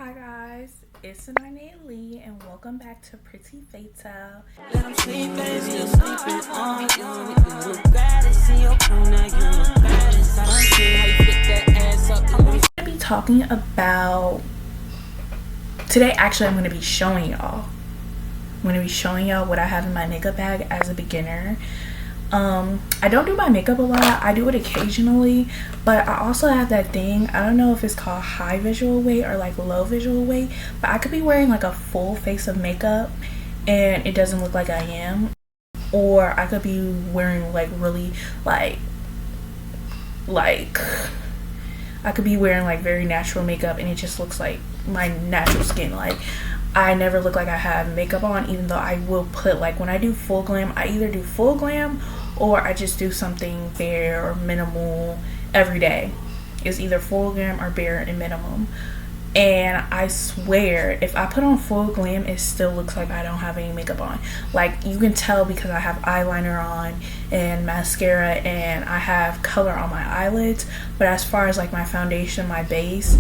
Hi guys, it's Nanae Lee and welcome back to Pretty Fatal. Let them sleep, baby, you're sleeping on you. You look bad, in your phone, now you look bad. I see how you fit that ass up. I'm going to be talking about today. Actually, I'm going to be showing y'all. What I have in my makeup bag as a beginner. I don't do my makeup a lot. I do it occasionally, but I also have that thing, I don't know if it's called high visual weight or like low visual weight, but I could be wearing like a full face of makeup and it doesn't look like I am, or I could be wearing like really like I could be wearing like very natural makeup and it just looks like my natural skin. Like I never look like I have makeup on, even though I will put, like, when I do full glam, I either do full glam or I just do something bare or minimal every day. It's either full glam or bare and minimum. And I swear, if I put on full glam, it still looks like I don't have any makeup on. Like, you can tell because I have eyeliner on and mascara and I have color on my eyelids. But as far as like my foundation, my base,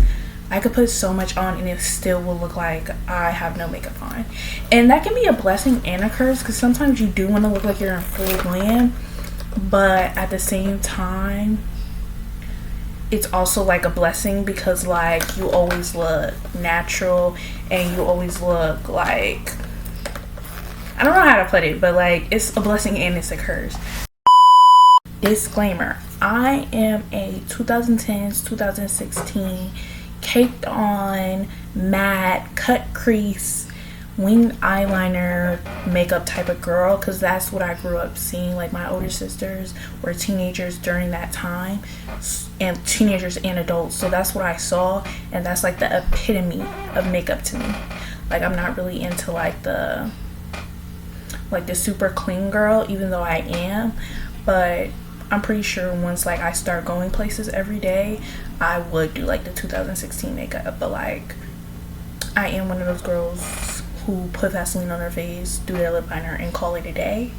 I could put so much on and it still will look like I have no makeup on. And that can be a blessing and a curse, because sometimes you do want to look like you're in full glam, but at the same time it's also like a blessing, because like you always look natural and you always look like, I don't know how to put it, but like it's a blessing and it's a curse. Disclaimer, I am a 2010s 2016 caked on matte cut crease winged eyeliner makeup type of girl, because that's what I grew up seeing. Like my older sisters were teenagers during that time, and teenagers and adults, so that's what I saw, and that's like the epitome of makeup to me. Like I'm not really into like the super clean girl, even though I am, but I'm pretty sure once like I start going places every day, I would do like the 2016 makeup. But like I am one of those girls who put Vaseline on their face, do their lip liner, and call it a day.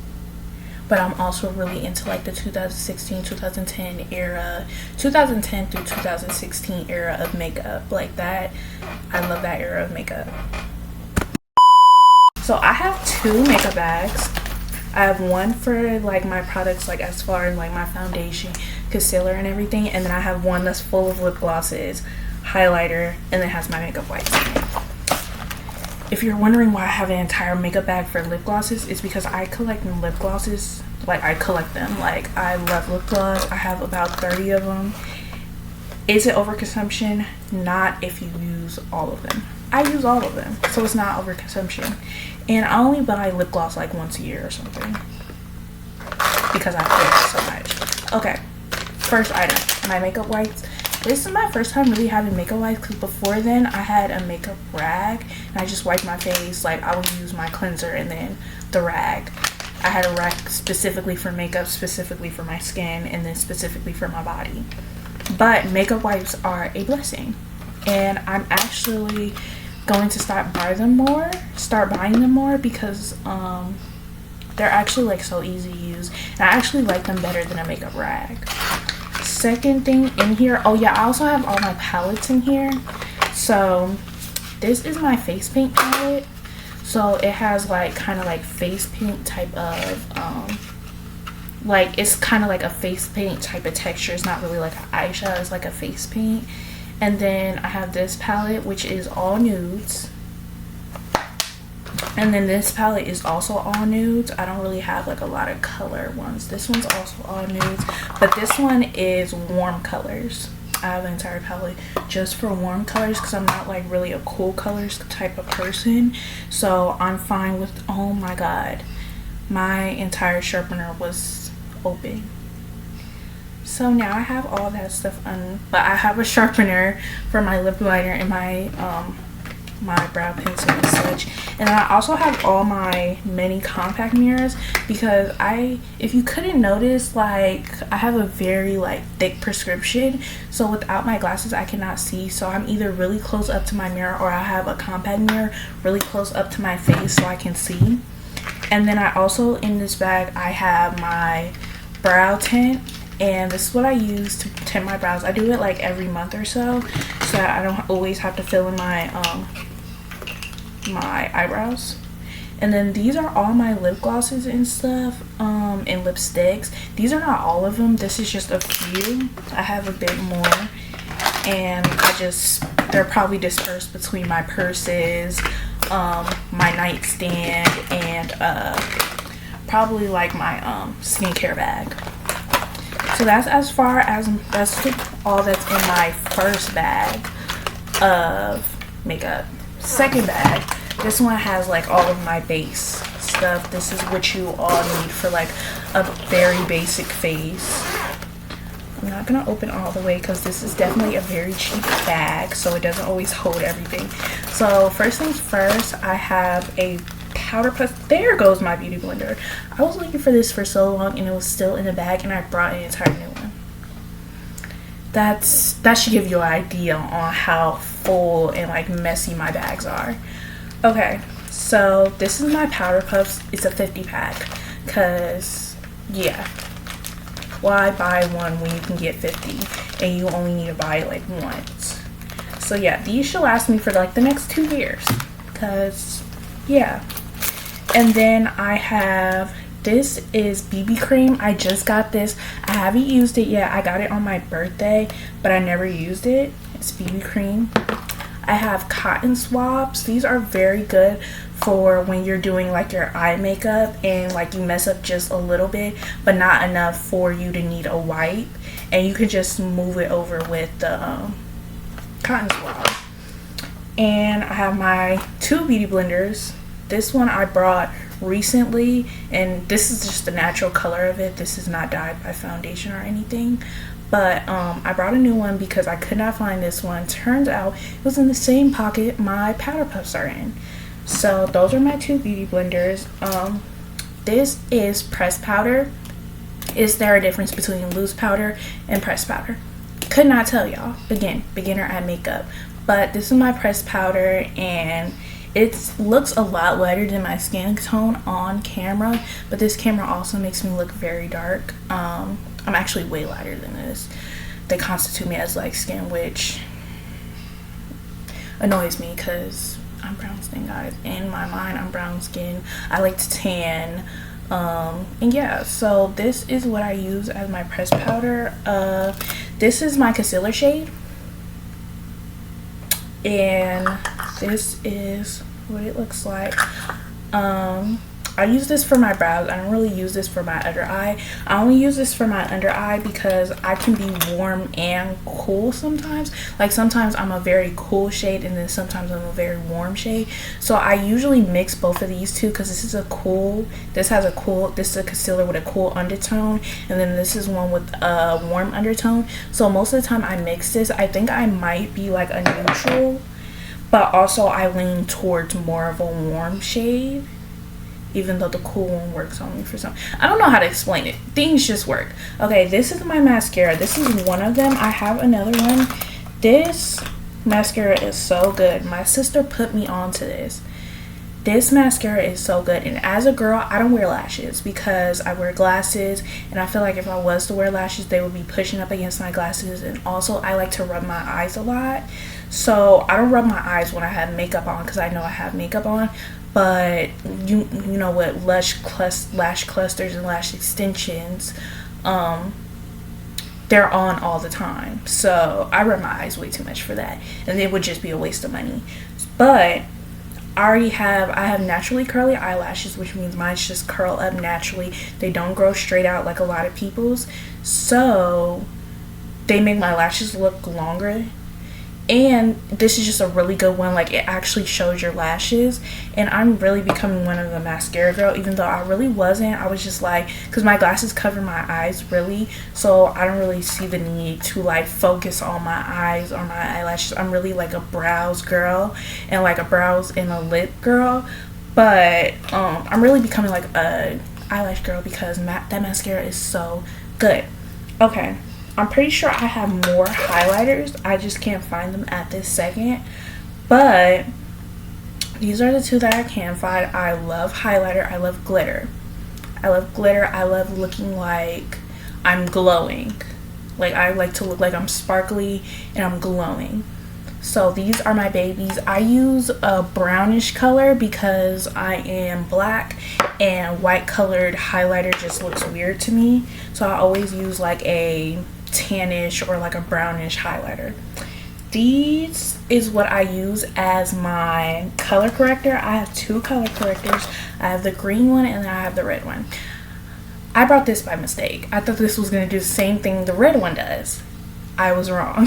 But I'm also really into like the 2016 2010 era, 2010 through 2016 era of makeup. Like that, I love that era of makeup. So I have two makeup bags. I have one for like my products, like as far as like my foundation, concealer, and everything, and then I have one that's full of lip glosses, highlighter, and then has my makeup wipes in it. If you're wondering why I have an entire makeup bag for lip glosses, it's because I collect lip glosses. Like I collect them. Like I love lip gloss. I have about 30 of them. Is it overconsumption? Not if you use all of them. I use all of them, so it's not overconsumption. And I only buy lip gloss like once a year or something, because I play so much. Okay, first item, my makeup wipes. This is my first time really having makeup wipes, because before then I had a makeup rag and I just wiped my face. Like I would use my cleanser and then the rag. I had a rag specifically for makeup, specifically for my skin, and then specifically for my body. But makeup wipes are a blessing, and I'm actually going to start buying them more, because they're actually like so easy to use, and I actually like them better than a makeup rag. Second thing in here, oh yeah, I also have all my palettes in here. So this is my face paint palette. So it has like kind of like face paint type of like, it's kind of like a face paint type of texture. It's not really like an eyeshadow, it's like a face paint. And then I have this palette, which is all nudes. And then this palette is also all nudes. I don't really have like a lot of color ones. This one's also all nudes, but this one is warm colors. I have an entire palette just for warm colors, because I'm not like really a cool colors type of person. So I'm fine with, oh my god, my entire sharpener was open. So now I have all that stuff on, but I have a sharpener for my lip liner and my my brow pencil and such. And I also have all my mini compact mirrors, because if you couldn't notice, like I have a very like thick prescription, so without my glasses I cannot see. So I'm either really close up to my mirror, or I have a compact mirror really close up to my face so I can see. And then I also, in this bag, I have my brow tint and this is what I use to tint my brows. I do it like every month or so that I don't always have to fill in my my eyebrows. And then these are all my lip glosses and stuff, and lipsticks. These are not all of them. This is just a few. I have a bit more, and they're probably dispersed between my purses, my nightstand, and probably like my skincare bag. So that's as far as that's all that's in my first bag of makeup. Second bag, this one has like all of my base stuff. This is what you all need for like a very basic face. I'm not gonna open all the way because this is definitely a very cheap bag, so it doesn't always hold everything. So first things first, I have a powder puff. There goes my beauty blender. I was looking for this for so long and it was still in the bag, and I brought an entire new one. That should give you an idea on how full and like messy my bags are. Okay, so this is my powder puffs. It's a 50 pack because yeah, why buy one when you can get 50 and you only need to buy it like once? So yeah, these should last me for like the next 2 years because yeah. And then I have, this is BB cream. I just got this. I haven't used it yet. I got it on my birthday, but I never used it. It's BB cream. I have cotton swabs. These are very good for when you're doing like your eye makeup and like you mess up just a little bit, but not enough for you to need a wipe. And you can just move it over with the cotton swab. And I have my 2 beauty blenders. This one I brought recently, and this is just the natural color of it. This is not dyed by foundation or anything, but I brought a new one because I could not find this one. Turns out it was in the same pocket my powder puffs are in. So those are my 2 beauty blenders. This is pressed powder. Is there a difference between loose powder and pressed powder? Could not tell y'all. Again, beginner at makeup, but this is my pressed powder, and it looks a lot lighter than my skin tone on camera, but this camera also makes me look very dark. I'm actually way lighter than this. They constitute me as light skin, which annoys me because I'm brown skin, guys. In my mind, I'm brown skin. I like to tan. And yeah, so this is what I use as my pressed powder. This is my concealer shade, and this is what it looks like. I use this for my brows. I don't really use this for my under eye. I only use this for my under eye because I can be warm and cool sometimes. Like sometimes I'm a very cool shade and then sometimes I'm a very warm shade. So I usually mix both of these two because this is a concealer with a cool undertone, and then this is one with a warm undertone. So most of the time I mix this. I think I might be like a neutral, but also I lean towards more of a warm shade, even though the cool one works on me for some. I don't know how to explain it. Things just work. Okay, this is my mascara. This is one of them. I have another one. This mascara is so good. My sister put me onto this. This mascara is so good. And as a girl, I don't wear lashes because I wear glasses, and I feel like if I was to wear lashes, they would be pushing up against my glasses. And also I like to rub my eyes a lot, so I don't rub my eyes when I have makeup on because I know I have makeup on. But you know what, lash clusters and lash extensions, they're on all the time, so I rub my eyes way too much for that, and it would just be a waste of money. But I have naturally curly eyelashes, which means mine just curl up naturally. They don't grow straight out like a lot of people's, so they make my lashes look longer. And this is just a really good one. Like, it actually shows your lashes, and I'm really becoming one of the mascara girl, even though I really wasn't. I was just like, because my glasses cover my eyes really, so I don't really see the need to like focus on my eyes or my eyelashes. I'm really like a brows girl and like a brows and a lip girl, but I'm really becoming like a eyelash girl because that mascara is so good. Okay, I'm pretty sure I have more highlighters. I just can't find them at this second. But these are the two that I can find. I love highlighter. I love glitter. I love glitter. I love looking like I'm glowing. Like, I like to look like I'm sparkly and I'm glowing. So these are my babies. I use a brownish color because I am black and white colored highlighter just looks weird to me. So I always use like a tannish or like a brownish highlighter. These is what I use as my color corrector. I have two color correctors. I have the green one and then I have the red one. I brought this by mistake. I thought this was going to do the same thing the red one does. I was wrong.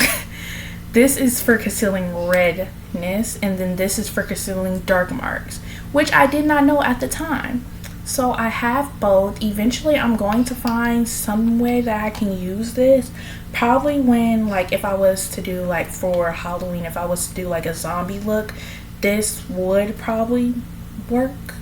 This is for concealing redness, and then this is for concealing dark marks, which I did not know at the time. So I have both. Eventually I'm going to find some way that I can use this. Probably when, like, if I was to do like for Halloween, if I was to do like a zombie look, this would probably work.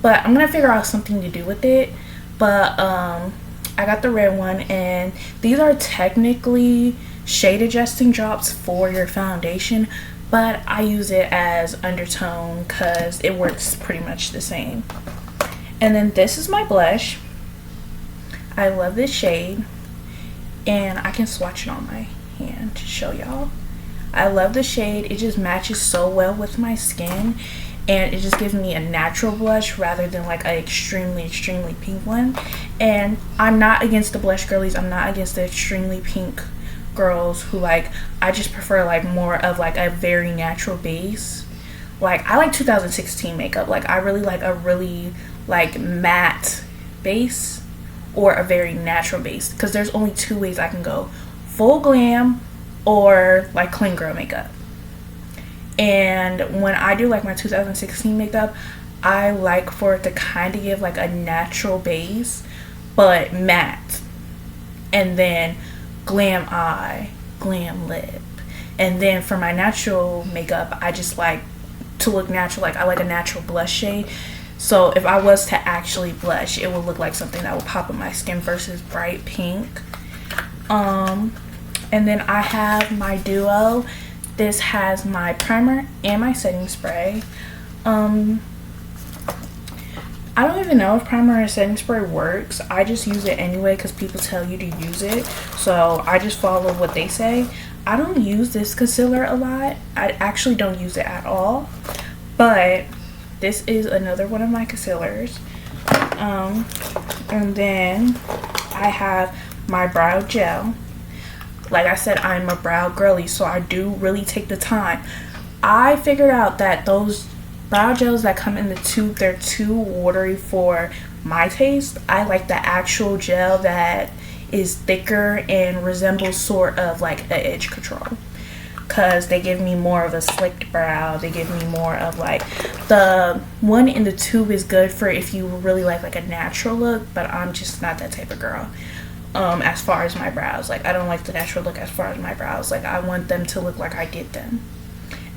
But I'm going to figure out something to do with it. But I got the red one, and these are technically shade adjusting drops for your foundation, but I use it as undertone because it works pretty much the same. And then this is my blush. I love this shade, and I can swatch it on my hand to show y'all. I love the shade. It just matches so well with my skin, and it just gives me a natural blush rather than like an extremely pink one. And I'm not against the blush girlies. I'm not against the extremely pink girls who, like, I just prefer like more of like a very natural base. Like, I like 2016 makeup. Like, I really like a really like matte base or a very natural base, because there's only two ways I can go: full glam or like clean girl makeup. And when I do like my 2016 makeup, I like for it to kind of give like a natural base but matte, and then glam eye, glam lip. And then for my natural makeup, I just like to look natural. Like, I like a natural blush shade. So if I was to actually blush, it would look like something that would pop up my skin versus bright pink. And then I have my duo. This has my primer and my setting spray. I don't even know if primer and setting spray works. I just use it anyway because people tell you to use it. So I just follow what they say. I don't use this concealer a lot. I actually don't use it at all. But this is another one of my concealers. And then I have my brow gel. Like I said, I'm a brow girly, so I do really take the time. I figured out that those brow gels that come in the tube, they're too watery for my taste. I like the actual gel that is thicker and resembles sort of like an edge control, because they give me more of a slicked brow. They give me more of like, the one in the tube is good for if you really like a natural look, but I'm just not that type of girl. As far as my brows, like, I don't like the natural look as far as my brows. Like, I want them to look like I did them.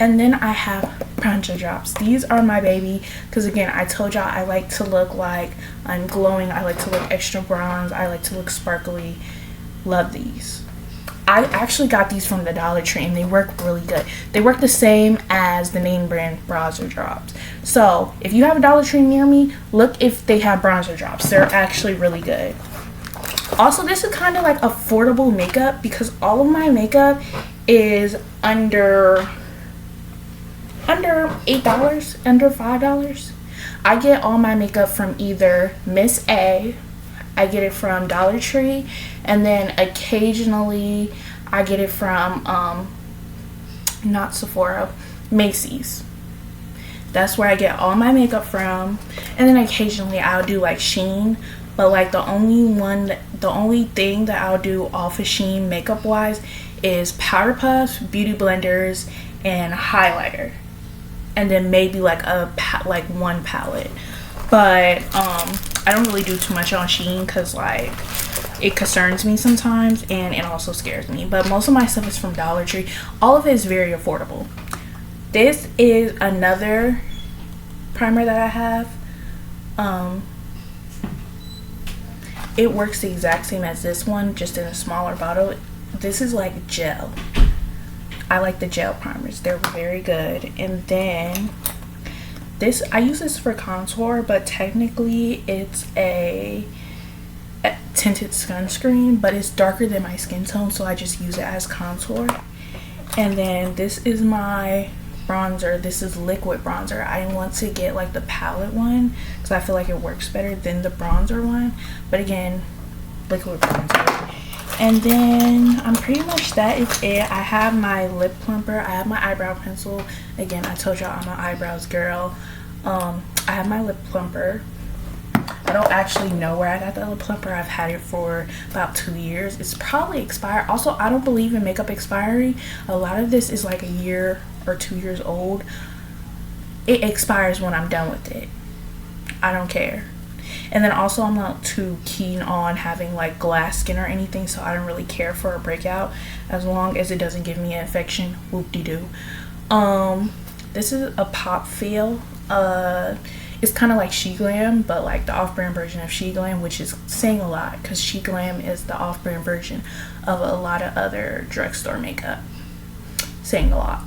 And then I have bronzer drops. These are my baby, because again, I told y'all I like to look like I'm glowing. I like to look extra bronze. I like to look sparkly. Love these. I actually got these from the Dollar Tree, and they work really good. They work the same as the name brand bronzer drops. So if you have a Dollar Tree near me, look if they have bronzer drops. They're actually really good. Also, this is kind of like affordable makeup, because all of my makeup is under $8, under $5. I get all my makeup from either Miss A, I get it from Dollar Tree, and then occasionally I get it from not Sephora, Macy's. That's where I get all my makeup from. And then occasionally I'll do like Shein, but like the only thing that I'll do off of Shein makeup wise is powder puffs, beauty blenders, and highlighter, and then maybe like one palette. But I don't really do too much on Shein because like it concerns me sometimes, and it also scares me. But most of my stuff is from Dollar Tree. All of it is very affordable. This is another primer that I have. It works the exact same as this one, just in a smaller bottle. This is like gel. I like the gel primers. They're very good. And then this, I use this for contour, but technically it's a tinted sunscreen, but it's darker than my skin tone, so I just use it as contour. And then this is my bronzer. This is liquid bronzer. I want to get like the palette one because I feel like it works better than the bronzer one, but again, liquid bronzer. And then pretty much that is it. I have my lip plumper, I have my eyebrow pencil. Again, I told y'all I'm an eyebrows girl. I have my lip plumper. I don't actually know where I got the lip plumper. I've had it for about 2 years. It's probably expired. Also, I don't believe in makeup expiry. A lot of this is like a year or 2 years old. It expires when I'm done with it. I don't care. And then also, I'm not too keen on having like glass skin or anything, so I don't really care for a breakout as long as it doesn't give me an infection. Whoop-de-doo. This is a Pop Feel. It's kind of like SheGlam, but like the off-brand version of SheGlam, which is saying a lot because SheGlam is the off-brand version of a lot of other drugstore makeup. Saying a lot.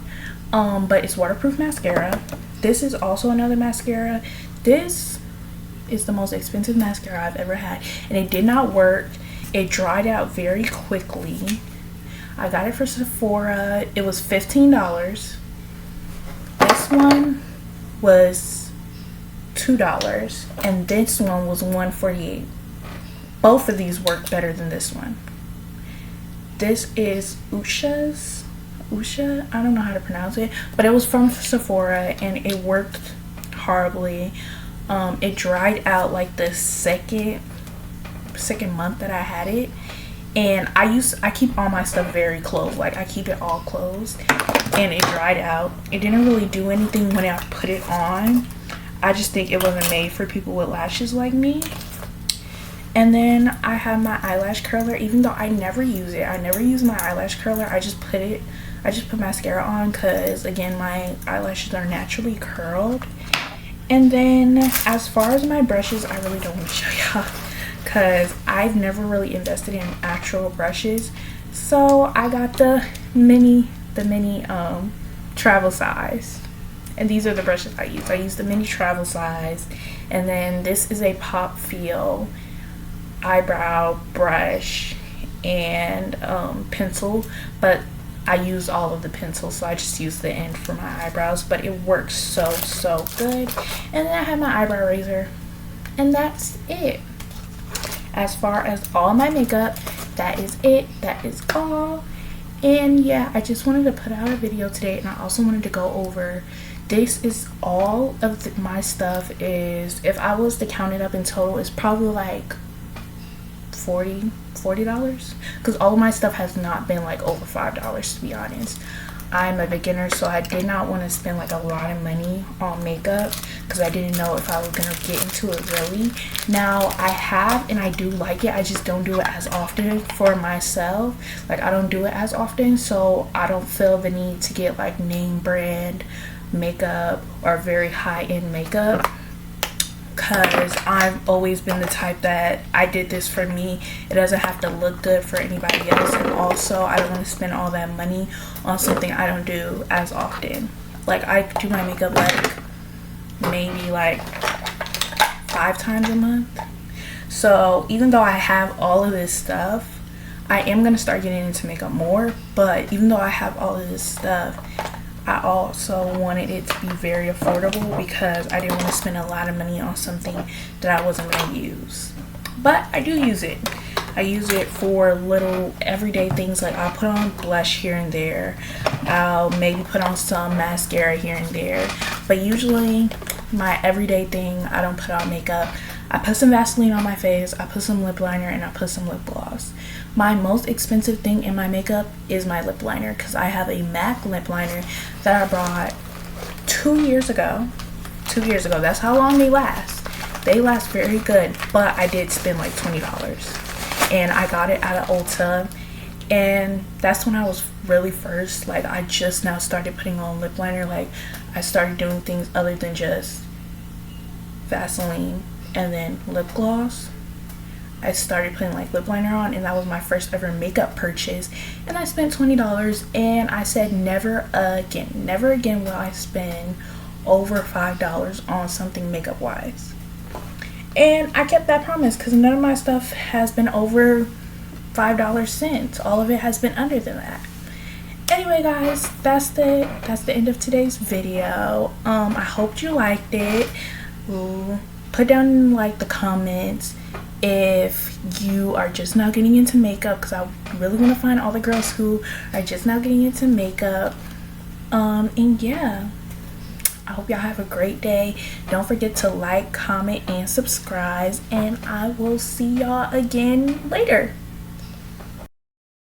But it's waterproof mascara. This is also another mascara. This is the most expensive mascara I've ever had, and it did not work. It dried out very quickly. I got it for Sephora. It was $15. This one was $2, and this one was $1.48. Both of these work better than this one. This is Usha, I don't know how to pronounce it, but it was from Sephora and it worked horribly. It dried out like the second month that I had it, and I keep all my stuff very closed. Like I keep it all closed, and it dried out. It didn't really do anything when I put it on. I just think it wasn't made for people with lashes like me. And then I have my eyelash curler. Even though I never use it, I never use my eyelash curler. I just put mascara on because again, my eyelashes are naturally curled. And then as far as my brushes, I really don't want to show y'all because I've never really invested in actual brushes. So I got the mini travel size. And these are the brushes I use. I use the mini travel size. And then this is a Pop Feel eyebrow brush and pencil. But I use all of the pencil, so I just use the end for my eyebrows. But it works so good. And then I have my eyebrow razor. And that's it. As far as all my makeup, that is it. That is all. And yeah, I just wanted to put out a video today. And I also wanted to go over... This is all of my stuff is, if I was to count it up in total, it's probably like $40 because all of my stuff has not been like over $5, to be honest. I'm a beginner, so I did not want to spend like a lot of money on makeup because I didn't know if I was going to get into it really. Now I have, and I do like it. I just don't do it as often for myself. Like I don't do it as often, so I don't feel the need to get like name brand makeup or very high-end makeup because I've always been the type that I did this for me. It doesn't have to look good for anybody else, and also I don't want to spend all that money on something I don't do as often. Like I do my makeup like maybe like 5 times a month. So even though I have all of this stuff, I am going to start getting into makeup more. But even though I have all of this stuff, I also wanted it to be very affordable because I didn't want to spend a lot of money on something that I wasn't going to use. But I do use it. I use it for little everyday things, like I'll put on blush here and there. I'll maybe put on some mascara here and there. But usually my everyday thing, I don't put on makeup. I put some Vaseline on my face, I put some lip liner, and I put some lip gloss. My most expensive thing in my makeup is my lip liner because I have a MAC lip liner that I bought 2 years ago. 2 years ago. That's how long they last. They last very good, but I did spend like $20. And I got it out of Ulta. And that's when I was really first, like I just now started putting on lip liner. Like I started doing things other than just Vaseline and then lip gloss. I started putting like lip liner on, and that was my first ever makeup purchase, and I spent $20. And I said never again will I spend over $5 on something makeup wise. And I kept that promise because none of my stuff has been over $5 since. All of it has been under than that. Anyway, guys, that's the end of today's video. I hope you liked it. Put down in like the comments if you are just now getting into makeup, because I really want to find all the girls who are just now getting into makeup. And yeah, I hope y'all have a great day. Don't forget to like, comment, and subscribe, and I will see y'all again later.